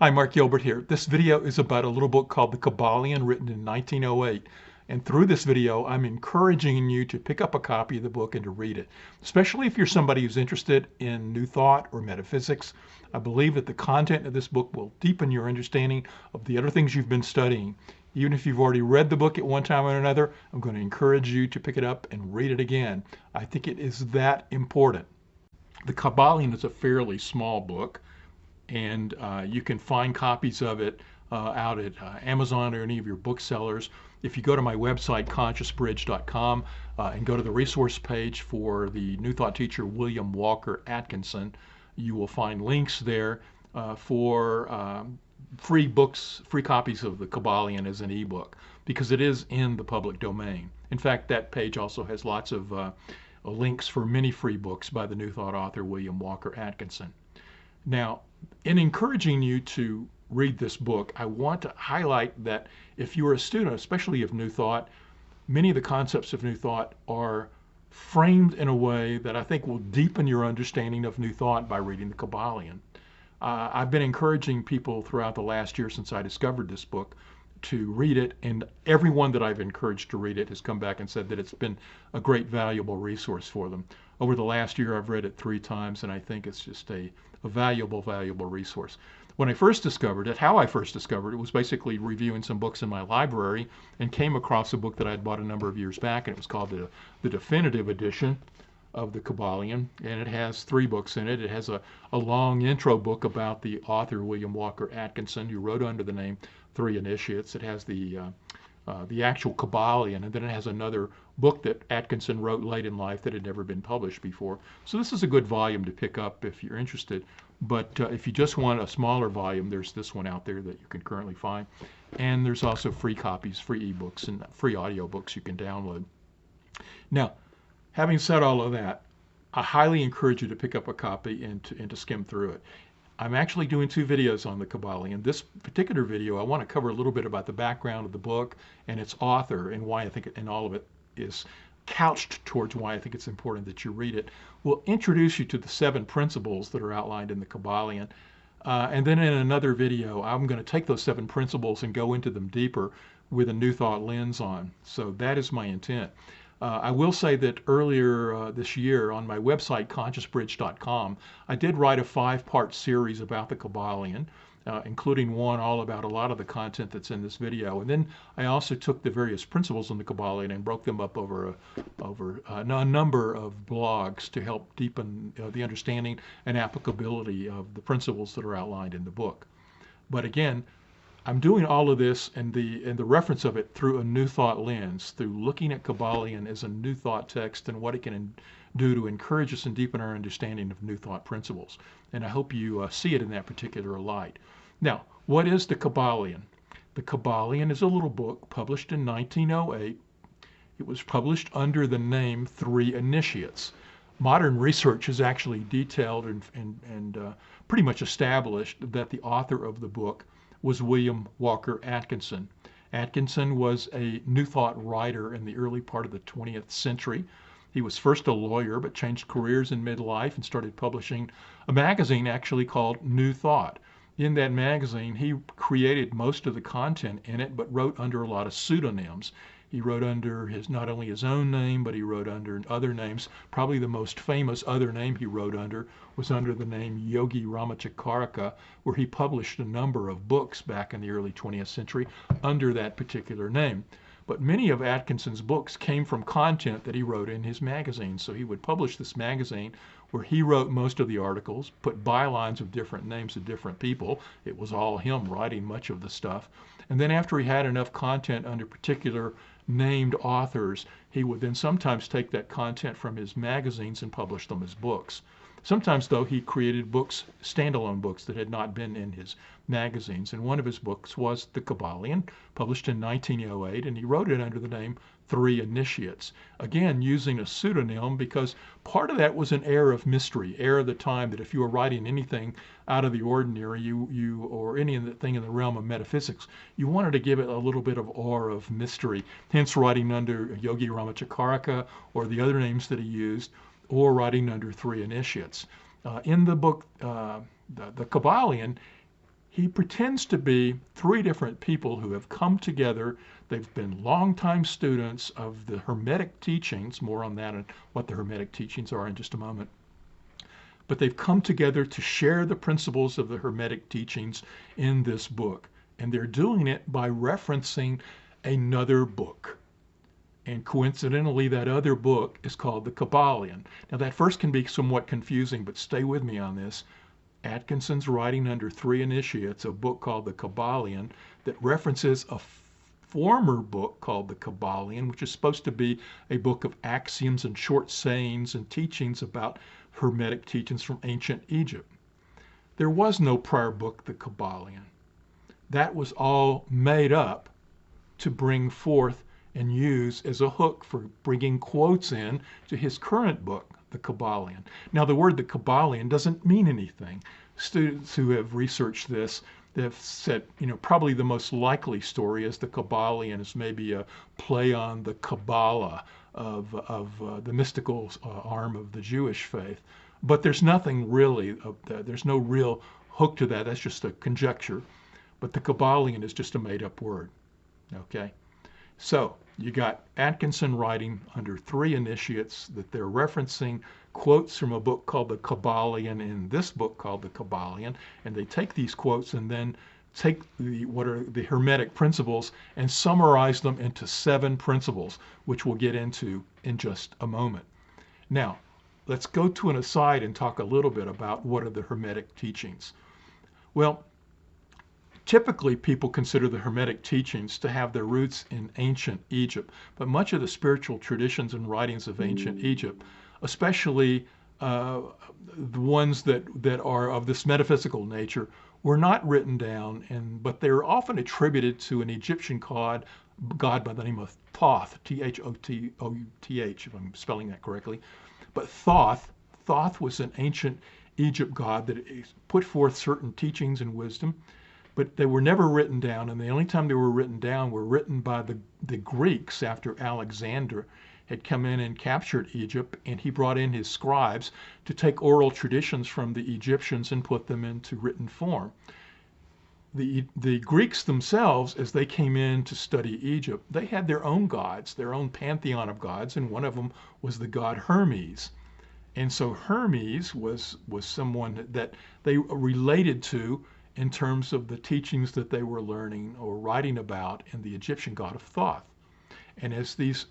Hi, Mark Gilbert here. This video is about a little book called The Kybalion, written in 1908. And through this video, I'm encouraging you to pick up a copy of the book and to read it, especially if you're somebody who's interested in New Thought or metaphysics. I believe that the content of this book will deepen your understanding of the other things you've been studying. Even if you've already read the book at one time or another, I'm going to encourage you to pick it up and read it again. I think it is that important. The Kybalion is a fairly small book, and you can find copies of it out at Amazon or any of your booksellers. If you go to my website, consciousbridge.com, and go to the resource page for the New Thought teacher William Walker Atkinson, you will find links there for free books, free copies of the Kabalion as an ebook, because it is in the public domain. In fact, that page also has lots of links for many free books by the New Thought author William Walker Atkinson. Now, in encouraging you to read this book, I want to highlight that if you're a student, especially of New Thought, many of the concepts of New Thought are framed in a way that I think will deepen your understanding of New Thought by reading the Kabalion. I've been encouraging people throughout the last year since I discovered this book to read it, and everyone that I've encouraged to read it has come back and said that it's been a great, valuable resource for them. Over the last year, I've read it 3 times, and I think it's just a valuable resource. When I first discovered it, how I first discovered it was basically reviewing some books in my library and came across a book that I had bought a number of years back, and it was called the Definitive Edition of the Kabalion, and it has 3 books in it. It has a long intro book about the author, William Walker Atkinson, who wrote under the name 3 Initiates. It has the actual Kabalion, and then it has another book that Atkinson wrote late in life that had never been published before. So this is a good volume to pick up if you're interested. But if you just want a smaller volume, there's this one out there that you can currently find. And there's also free copies, free ebooks, and free audiobooks you can download. Now, having said all of that, I highly encourage you to pick up a copy and to skim through it. I'm actually doing 2 videos on the Kabalion. This particular video, I want to cover a little bit about the background of the book and its author and why I think and all of it is couched towards why I think it's important that you read it. We'll introduce you to the 7 principles that are outlined in the Kabalion. And then in another video, I'm going to take those 7 principles and go into them deeper with a New Thought lens on. So that is my intent. I will say that earlier this year on my website, consciousbridge.com, I did write a 5-part series about the Kabalion, including one all about a lot of the content that's in this video. And then I also took the various principles in the Kabalion and broke them up over a number of blogs to help deepen the understanding and applicability of the principles that are outlined in the book. But again, I'm doing all of this and the reference of it through a New Thought lens, through looking at Kybalion as a New Thought text and what it can do to encourage us and deepen our understanding of New Thought principles. And I hope you see it in that particular light. Now, what is the Kybalion? The Kybalion is a little book published in 1908. It was published under the name 3 Initiates. Modern research has actually detailed and pretty much established that the author of the book was William Walker Atkinson. Atkinson was a New Thought writer in the early part of the 20th century. He was first a lawyer, but changed careers in midlife and started publishing a magazine actually called New Thought. In that magazine, he created most of the content in it, but wrote under a lot of pseudonyms. He wrote under not only his own name, but he wrote under other names. Probably the most famous other name he wrote under was under the name Yogi Ramachakaraka, where he published a number of books back in the early 20th century under that particular name. But many of Atkinson's books came from content that he wrote in his magazine. So he would publish this magazine where he wrote most of the articles, put bylines of different names of different people. It was all him writing much of the stuff. And then after he had enough content under particular named authors, he would then sometimes take that content from his magazines and publish them as books. Sometimes, though, he created books, standalone books that had not been in his magazines. And one of his books was The Kabalion, published in 1908, and he wrote it under the name 3 Initiates. Again, using a pseudonym because part of that was an air of mystery, air of the time that if you were writing anything out of the ordinary, or anything in the realm of metaphysics, you wanted to give it a little bit of aura of mystery. Hence, writing under Yogi Ramachakaraka or the other names that he used, or writing under 3 Initiates. In the book, the Kabalion, He pretends to be three different people who have come together. They've been longtime students of the Hermetic teachings. More on that and what the Hermetic teachings are in just a moment. But they've come together to share the principles of the Hermetic teachings in this book. And they're doing it by referencing another book. And coincidentally, that other book is called the Kybalion. Now, that first can be somewhat confusing, but stay with me on this. Atkinson's writing under three initiates a book called the Kybalion that references a former book called the Kabalion, which is supposed to be a book of axioms and short sayings and teachings about Hermetic teachings from ancient Egypt. There was no prior book, the Kybalion. That was all made up to bring forth and use as a hook for bringing quotes in to his current book, the Kybalion. Now, the word the Kybalion doesn't mean anything. Students who have researched this have said, probably the most likely story is the Kybalion is maybe a play on the Kabbalah of the mystical arm of the Jewish faith. But there's nothing really of that. There's no real hook to that. That's just a conjecture. But the Kybalion is just a made-up word. Okay? So you got Atkinson writing under three initiates that they're referencing quotes from a book called the Kybalion in this book called the Kybalion, and they take these quotes and then take what are the Hermetic principles and summarize them into 7 principles, which we'll get into in just a moment. Now, let's go to an aside and talk a little bit about what are the Hermetic teachings. Well, typically, people consider the Hermetic teachings to have their roots in ancient Egypt, but much of the spiritual traditions and writings of ancient Egypt, especially the ones that are of this metaphysical nature, were not written down, but they're often attributed to an Egyptian god by the name of Thoth, Thoth, if I'm spelling that correctly. But Thoth was an ancient Egypt god that put forth certain teachings and wisdom, but they were never written down, and the only time they were written by the Greeks after Alexander had come in and captured Egypt, and he brought in his scribes to take oral traditions from the Egyptians and put them into written form. The Greeks themselves, as they came in to study Egypt, they had their own gods, their own pantheon of gods, and one of them was the god Hermes. And so Hermes was someone that they related to in terms of the teachings that they were learning or writing about in the Egyptian god of Thoth. And as these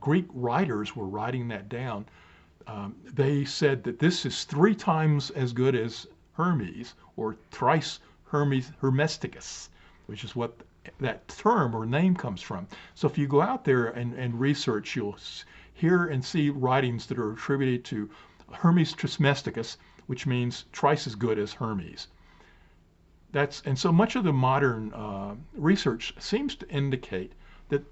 Greek writers were writing that down, they said that this is 3 times as good as Hermes, or thrice Hermesticus, which is what that term or name comes from. So if you go out there and research, you'll hear and see writings that are attributed to Hermes Trismegistus, which means thrice as good as Hermes. And so much of the modern research seems to indicate that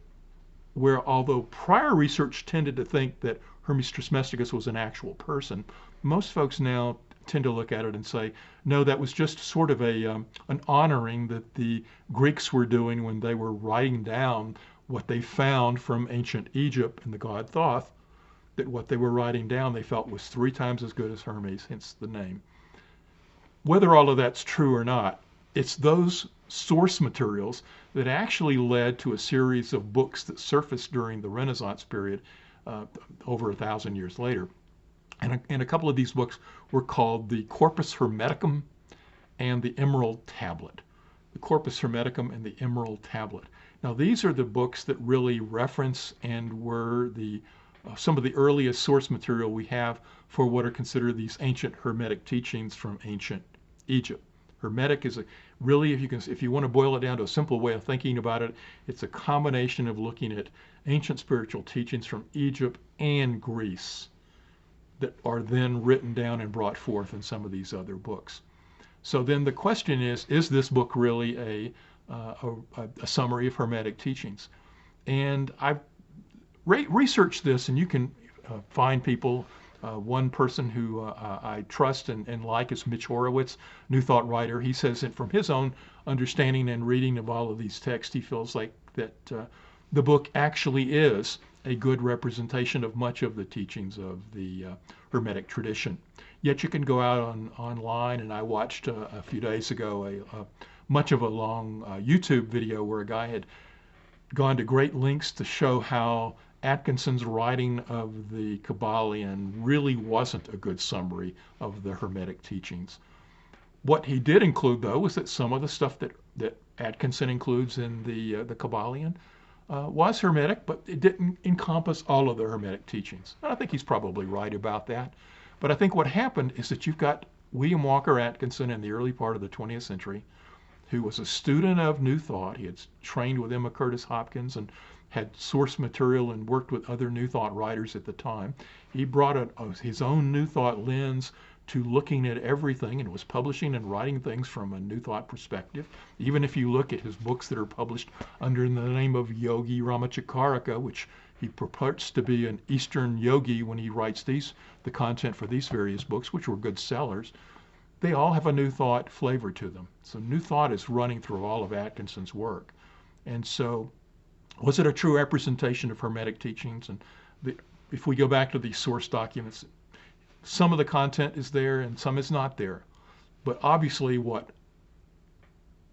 although prior research tended to think that Hermes Trismegistus was an actual person, most folks now tend to look at it and say, no, that was just sort of an honoring that the Greeks were doing when they were writing down what they found from ancient Egypt and the god Thoth, that what they were writing down they felt was 3 times as good as Hermes, hence the name. Whether all of that's true or not, it's those source materials that actually led to a series of books that surfaced during the Renaissance period over 1,000 years later. And a couple of these books were called the Corpus Hermeticum and the Emerald Tablet. The Corpus Hermeticum and the Emerald Tablet. Now, these are the books that really reference and were some of the earliest source material we have for what are considered these ancient Hermetic teachings from ancient Egypt. Hermetic is really, if you want to boil it down to a simple way of thinking about it, it's a combination of looking at ancient spiritual teachings from Egypt and Greece that are then written down and brought forth in some of these other books. So then the question is this book really a summary of Hermetic teachings? And I've researched this, and you can find people. One person who I trust and like is Mitch Horowitz, New Thought writer. He says that from his own understanding and reading of all of these texts, he feels like that the book actually is a good representation of much of the teachings of the Hermetic tradition. Yet you can go out online, and I watched a few days ago much of a long YouTube video where a guy had gone to great lengths to show how Atkinson's writing of the Kybalion really wasn't a good summary of the Hermetic teachings. What he did include, though, was that some of the stuff that Atkinson includes in the Kabalion was Hermetic, but it didn't encompass all of the Hermetic teachings. And I think he's probably right about that. But I think what happened is that you've got William Walker Atkinson in the early part of the 20th century, who was a student of New Thought. He had trained with Emma Curtis Hopkins and had source material and worked with other New Thought writers at the time. He brought his own New Thought lens to looking at everything and was publishing and writing things from a New Thought perspective. Even if you look at his books that are published under the name of Yogi Ramachakarika, which he purports to be an Eastern yogi when he writes the content for these various books, which were good sellers, they all have a New Thought flavor to them. So New Thought is running through all of Atkinson's work. And so was it a true representation of Hermetic teachings? And if we go back to these source documents, some of the content is there and some is not there. But obviously what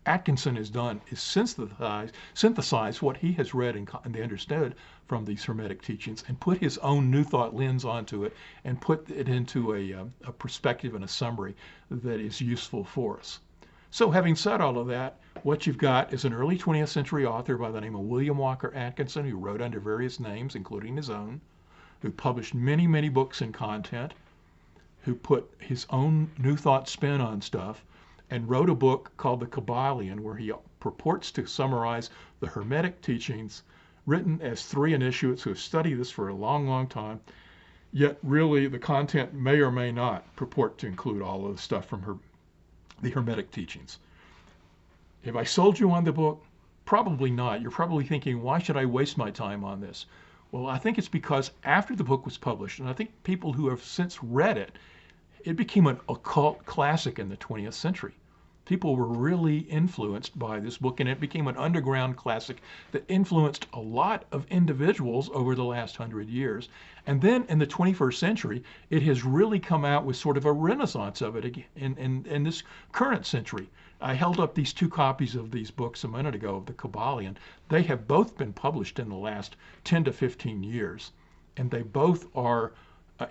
Atkinson has done is synthesize what he has read and understood from these Hermetic teachings and put his own New Thought lens onto it and put it into a perspective and a summary that is useful for us. So having said all of that, what you've got is an early 20th century author by the name of William Walker Atkinson, who wrote under various names, including his own, who published many, many books and content, who put his own New Thought spin on stuff, and wrote a book called the Kybalion, where he purports to summarize the Hermetic teachings, written as three initiates who have studied this for a long, long time. Yet really the content may or may not purport to include all of the stuff from the Hermetic teachings. Have I sold you on the book? Probably not. You're probably thinking, why should I waste my time on this? Well, I think it's because after the book was published, and I think people who have since read it, it became an occult classic in the 20th century. People were really influenced by this book, and it became an underground classic that influenced a lot of individuals over the last 100 years. And then in the 21st century, it has really come out with sort of a renaissance of it again in this current century. I held up these two copies of these books a minute ago of the Kabalion. They have both been published in the last 10 to 15 years, and they both are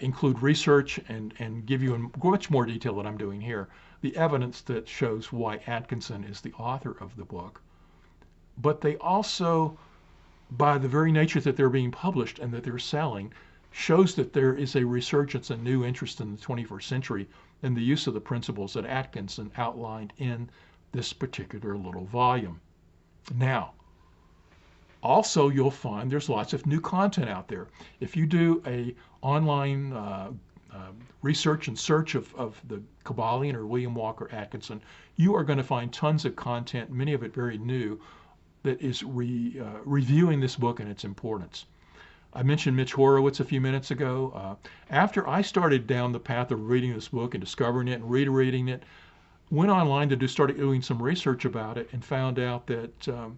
include research and give you in much more detail than I'm doing here, the evidence that shows why Atkinson is the author of the book. But they also, by the very nature that they're being published and that they're selling, shows that there is a resurgence and new interest in the 21st century in the use of the principles that Atkinson outlined in this particular little volume. Now, also, you'll find there's lots of new content out there. If you do a online research and search of the Kabalion or William Walker Atkinson, you are going to find tons of content, many of it very new, that is reviewing this book and its importance. I mentioned Mitch Horowitz a few minutes ago. After I started down the path of reading this book and discovering it and rereading it, went online to started doing some research about it and found out that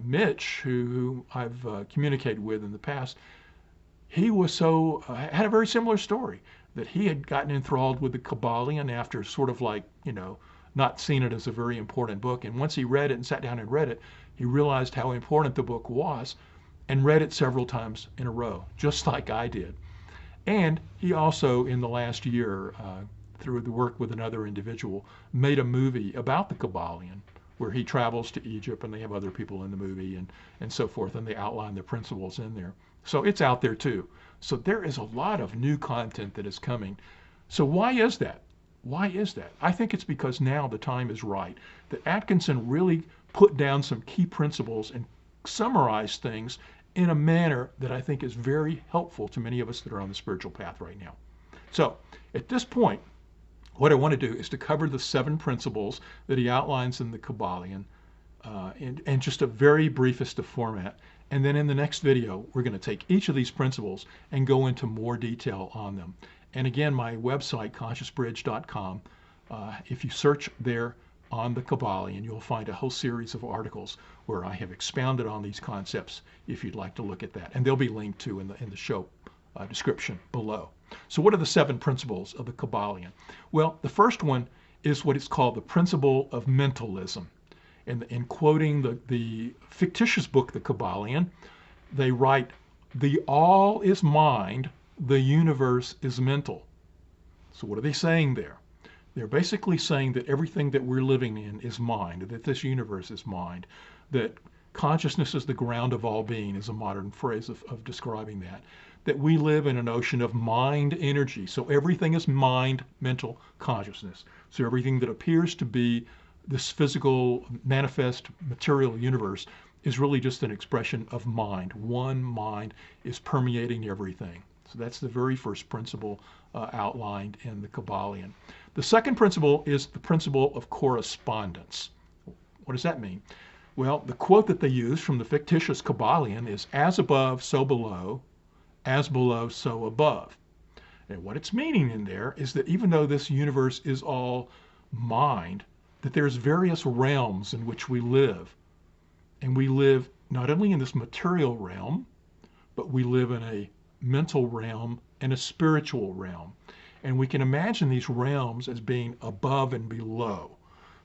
Mitch, who I've communicated with in the past, he was had a very similar story, that he had gotten enthralled with the Kabalion after sort of like, not seeing it as a very important book. And once he read it and sat down and read it, he realized how important the book was and read it several times in a row, just like I did. And he also, in the last year, through the work with another individual, made a movie about the Kabalion, where he travels to Egypt and they have other people in the movie and so forth, and they outline the principles in there. So it's out there too. So there is a lot of new content that is coming. So why is that? Why is that? I think it's because now the time is right, that Atkinson really put down some key principles and summarized things in a manner that I think is very helpful to many of us that are on the spiritual path right now. So at this point, what I want to do is to cover the 7 principles that he outlines in the Kabalion in just a very briefest of format. And then in the next video, we're going to take each of these principles and go into more detail on them. And again, my website, consciousbridge.com, if you search there on the Kabalion, you'll find a whole series of articles where I have expounded on these concepts if you'd like to look at that. And they'll be linked to in the show description below. So what are the 7 principles of the Kybalion? Well, the first one is what is called the principle of mentalism. In quoting the fictitious book, the Kybalion, they write, the all is mind, the universe is mental. So what are they saying there? They're basically saying that everything that we're living in is mind, that this universe is mind, that consciousness is the ground of all being is a modern phrase of describing that we live in an ocean of mind energy. So everything is mind, mental consciousness. So everything that appears to be this physical, manifest, material universe is really just an expression of mind. One mind is permeating everything. So that's the very first principle outlined in the Kabalion. The second principle is the principle of correspondence. What does that mean? Well, the quote that they use from the fictitious Kabalion is, as above, so below, as below, so above. And what it's meaning in there is that even though this universe is all mind, that there's various realms in which we live. And we live not only in this material realm, but we live in a mental realm and a spiritual realm. And we can imagine these realms as being above and below.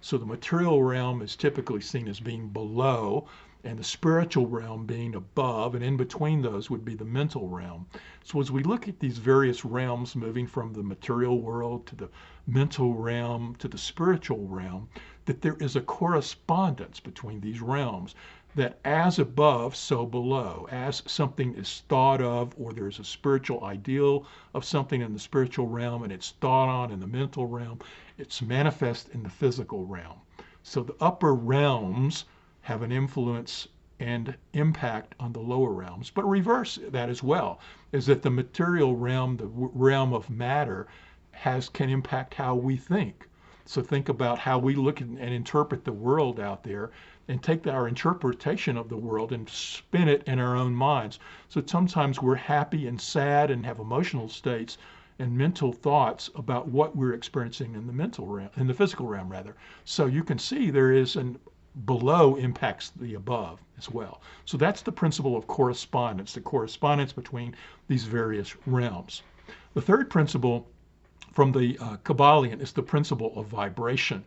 So the material realm is typically seen as being below, and the spiritual realm being above, and in between those would be the mental realm. So as we look at these various realms moving from the material world to the mental realm to the spiritual realm, that there is a correspondence between these realms, that as above, so below. As something is thought of, or there's a spiritual ideal of something in the spiritual realm and it's thought on in the mental realm, it's manifest in the physical realm. So the upper realms have an influence and impact on the lower realms, but reverse that as well, is that the material realm, the realm of matter, can impact how we think. So think about how we look and interpret the world out there, and take our interpretation of the world and spin it in our own minds. So sometimes we're happy and sad and have emotional states and mental thoughts about what we're experiencing in the mental realm, in the physical realm rather. So you can see there is an below impacts the above as well. So that's the principle of correspondence, the correspondence between these various realms. The third principle from the Kybalion is the principle of vibration.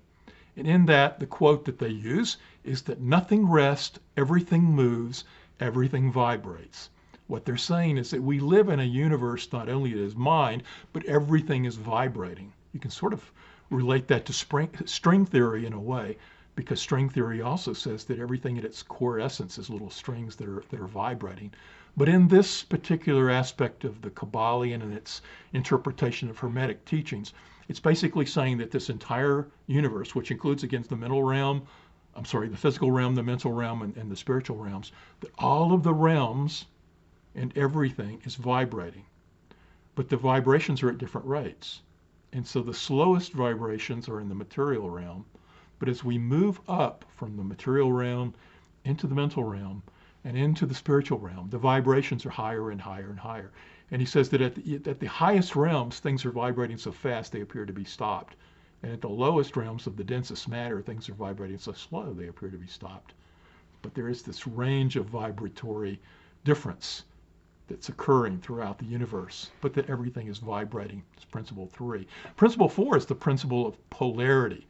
And in that, the quote that they use is that nothing rests, everything moves, everything vibrates. What they're saying is that we live in a universe not only that is mind, but everything is vibrating. You can sort of relate that to string theory in a way, because string theory also says that everything at its core essence is little strings that are vibrating. But in this particular aspect of the Kabalion and its interpretation of Hermetic teachings, it's basically saying that this entire universe, which includes against the the physical realm, the mental realm, and the spiritual realms, that all of the realms and everything is vibrating. But the vibrations are at different rates. And so the slowest vibrations are in the material realm. But as we move up from the material realm into the mental realm and into the spiritual realm, the vibrations are higher and higher and higher. And he says that at the highest realms, things are vibrating so fast they appear to be stopped. And at the lowest realms of the densest matter, things are vibrating so slow they appear to be stopped. But there is this range of vibratory difference that's occurring throughout the universe, but that everything is vibrating. It's principle 3. Principle 4 is the principle of polarity.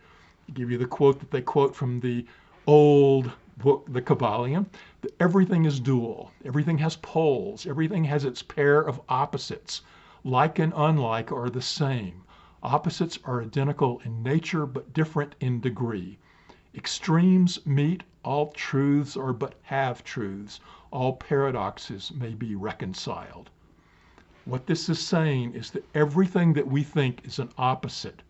I'll give you the quote that they quote from the old book, the Kabalion, that everything is dual. Everything has poles. Everything has its pair of opposites. Like and unlike are the same. Opposites are identical in nature, but different in degree. Extremes meet. All truths are but half-truths. All paradoxes may be reconciled. What this is saying is that everything that we think is an opposite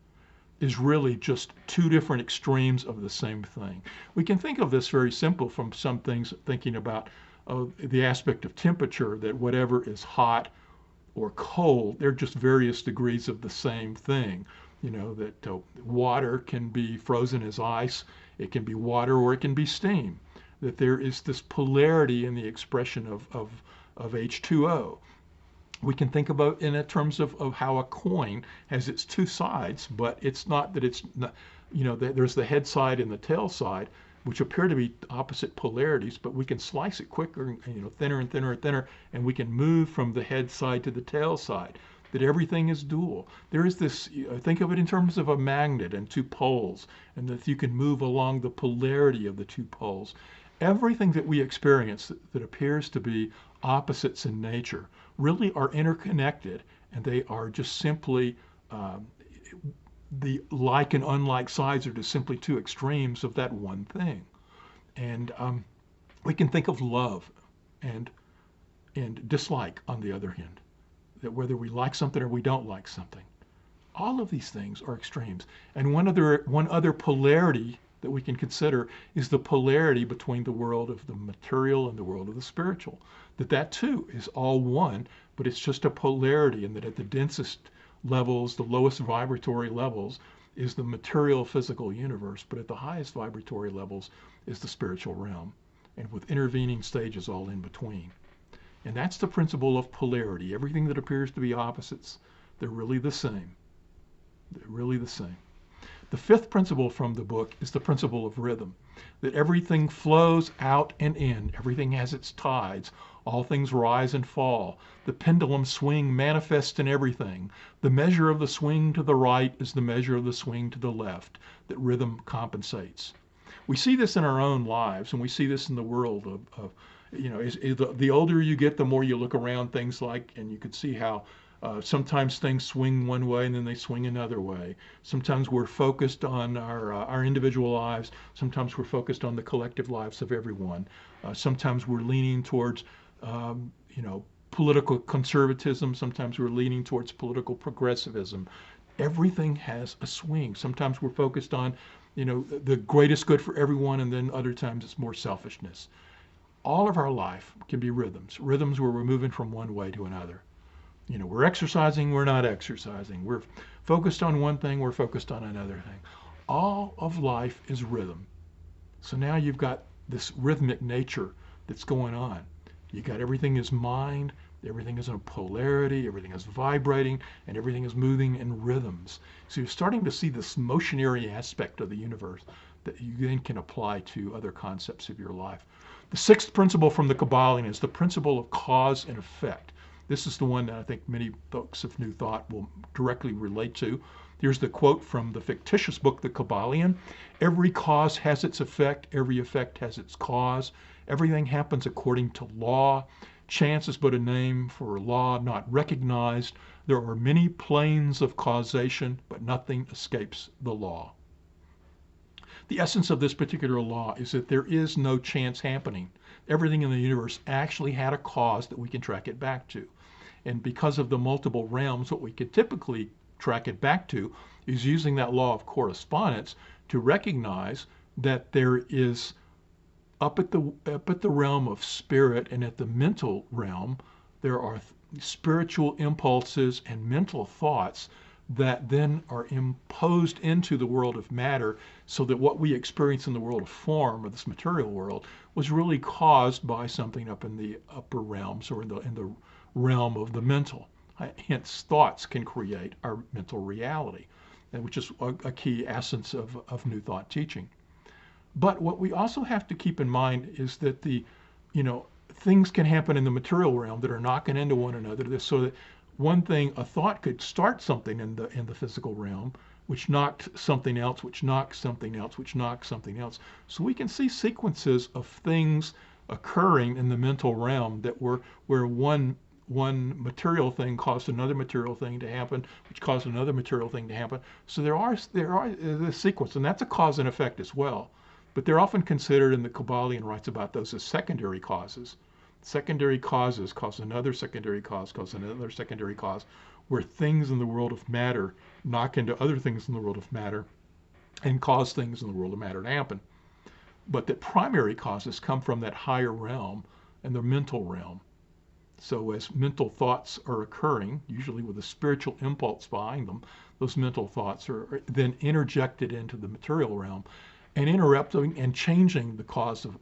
is really just two different extremes of the same thing. We can think of this very simple from some things, thinking about the aspect of temperature, that whatever is hot or cold, they're just various degrees of the same thing. You know, that water can be frozen as ice, it can be water, or it can be steam. That there is this polarity in the expression of H2O. We can think about in terms of how a coin has its two sides, but it's not that it's not, you know, there's the head side and the tail side, which appear to be opposite polarities, but we can slice it quicker, and, you know, thinner and thinner and thinner, and we can move from the head side to the tail side. that everything is dual. There is this, think of it in terms of a magnet and two poles, and that you can move along the polarity of the two poles. Everything that we experience that appears to be opposites in nature really are interconnected, and they are just simply the like and unlike sides are just simply two extremes of that one thing. And we can think of love and dislike on the other hand, that whether we like something or we don't like something. All of these things are extremes. And one other polarity that we can consider is the polarity between the world of the material and the world of the spiritual. That too is all one, but it's just a polarity, and that at the densest levels, the lowest vibratory levels, is the material physical universe, but at the highest vibratory levels is the spiritual realm, and with intervening stages all in between. And that's the principle of polarity. Everything that appears to be opposites, they're really the same. They're really the same. The fifth principle from the book is the principle of rhythm, that everything flows out and in. Everything has its tides. All things rise and fall. The pendulum swing manifests in everything. The measure of the swing to the right is the measure of the swing to the left, that rhythm compensates. We see this in our own lives, and we see this in the world of the older you get, the more you look around things like, and you can see how sometimes things swing one way and then they swing another way. Sometimes we're focused on our individual lives. Sometimes we're focused on the collective lives of everyone. Sometimes we're leaning towards, political conservatism. Sometimes we're leaning towards political progressivism. Everything has a swing. Sometimes we're focused on, the greatest good for everyone, and then other times it's more selfishness. All of our life can be rhythms where we're moving from one way to another. We're exercising, we're not exercising. We're focused on one thing, we're focused on another thing. All of life is rhythm. So now you've got this rhythmic nature that's going on. You got everything is mind, everything is in a polarity, everything is vibrating, and everything is moving in rhythms. So you're starting to see this motionary aspect of the universe that you then can apply to other concepts of your life. The sixth principle from the Kabalion is the principle of cause and effect. This is the one that I think many folks of New Thought will directly relate to. Here's the quote from the fictitious book, The Kybalion. Every cause has its effect. Every effect has its cause. Everything happens according to law. Chance is but a name for a law not recognized. There are many planes of causation, but nothing escapes the law. The essence of this particular law is that there is no chance happening. Everything in the universe actually had a cause that we can track it back to. And because of the multiple realms, what we could typically track it back to is using that law of correspondence to recognize that there is up at the realm of spirit and at the mental realm, there are spiritual impulses and mental thoughts that then are imposed into the world of matter, so that what we experience in the world of form, or this material world, was really caused by something up in the upper realms, or in the realm of the mental. Hence, thoughts can create our mental reality, which is a key essence of New Thought teaching. But what we also have to keep in mind is that things can happen in the material realm that are knocking into one another, so that one thing, a thought could start something in the physical realm, which knocked something else, which knocks something else, which knocks something else. So we can see sequences of things occurring in the mental realm that were where one material thing caused another material thing to happen, which caused another material thing to happen. So there are the sequence, and that's a cause and effect as well. But they're often considered, and the Kabalion writes about those, as secondary causes. Secondary causes cause another secondary cause another secondary cause, where things in the world of matter knock into other things in the world of matter and cause things in the world of matter to happen. But the primary causes come from that higher realm and the mental realm. So as mental thoughts are occurring, usually with a spiritual impulse behind them, those mental thoughts are then interjected into the material realm and interrupting and changing the cause of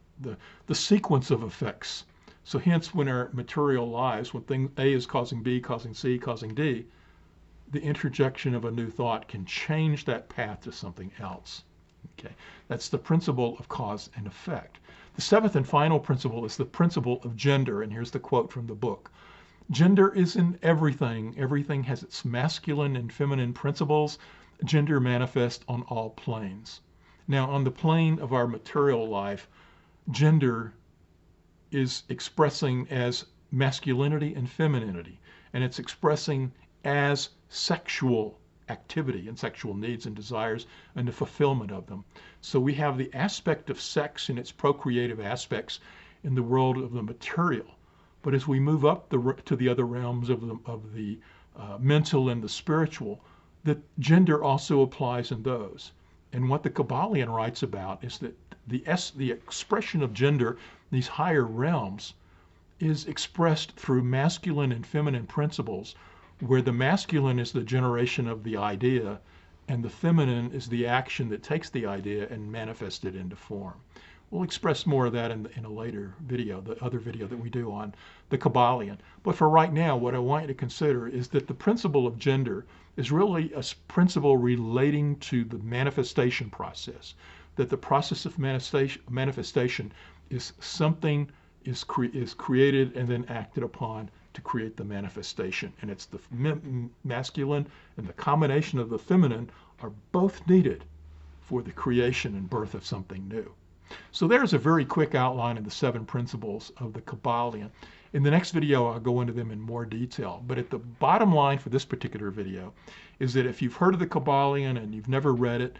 the sequence of effects. So hence, when our material lives, when thing A is causing B, causing C, causing D, the interjection of a new thought can change that path to something else. Okay, that's the principle of cause and effect. The seventh and final principle is the principle of gender, and here's the quote from the book. Gender is in everything. Everything has its masculine and feminine principles. Gender manifests on all planes. Now, on the plane of our material life, gender is expressing as masculinity and femininity, and it's expressing as sexual activity and sexual needs and desires and the fulfillment of them. So we have the aspect of sex and its procreative aspects in the world of the material. But as we move up to the other realms of the mental and the spiritual, the gender also applies in those. And what the Kabalion writes about is that the expression of gender, these higher realms, is expressed through masculine and feminine principles, where the masculine is the generation of the idea and the feminine is the action that takes the idea and manifests it into form. We'll express more of that in a later video, the other video that we do on the Kybalion. But for right now, what I want you to consider is that the principle of gender is really a principle relating to the manifestation process, that the process of manifestation is something is created and then acted upon to create the manifestation. And it's the masculine and the combination of the feminine are both needed for the creation and birth of something new. So there's a very quick outline of the 7 principles of the Kabalion. In the next video, I'll go into them in more detail. But at the bottom line for this particular video is that if you've heard of the Kabalion and you've never read it,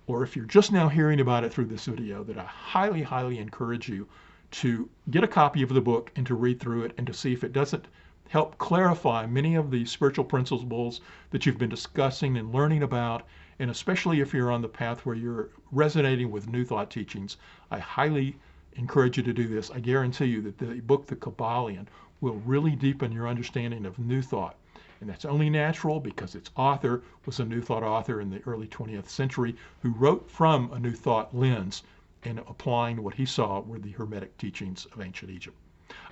or if you're just now hearing about it through this video, that I highly, highly encourage you to get a copy of the book and to read through it and to see if it doesn't help clarify many of the spiritual principles that you've been discussing and learning about. And especially if you're on the path where you're resonating with New Thought teachings, I highly encourage you to do this. I guarantee you that the book, The Kabalion, will really deepen your understanding of New Thought. And that's only natural because its author was a New Thought author in the early 20th century who wrote from a New Thought lens and applying what he saw were the Hermetic teachings of ancient Egypt.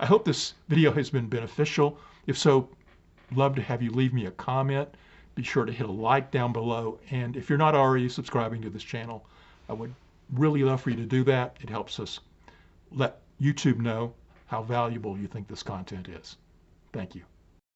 I hope this video has been beneficial. If so, love to have you leave me a comment. Be sure to hit a like down below. And if you're not already subscribing to this channel, I would really love for you to do that. It helps us let YouTube know how valuable you think this content is. Thank you.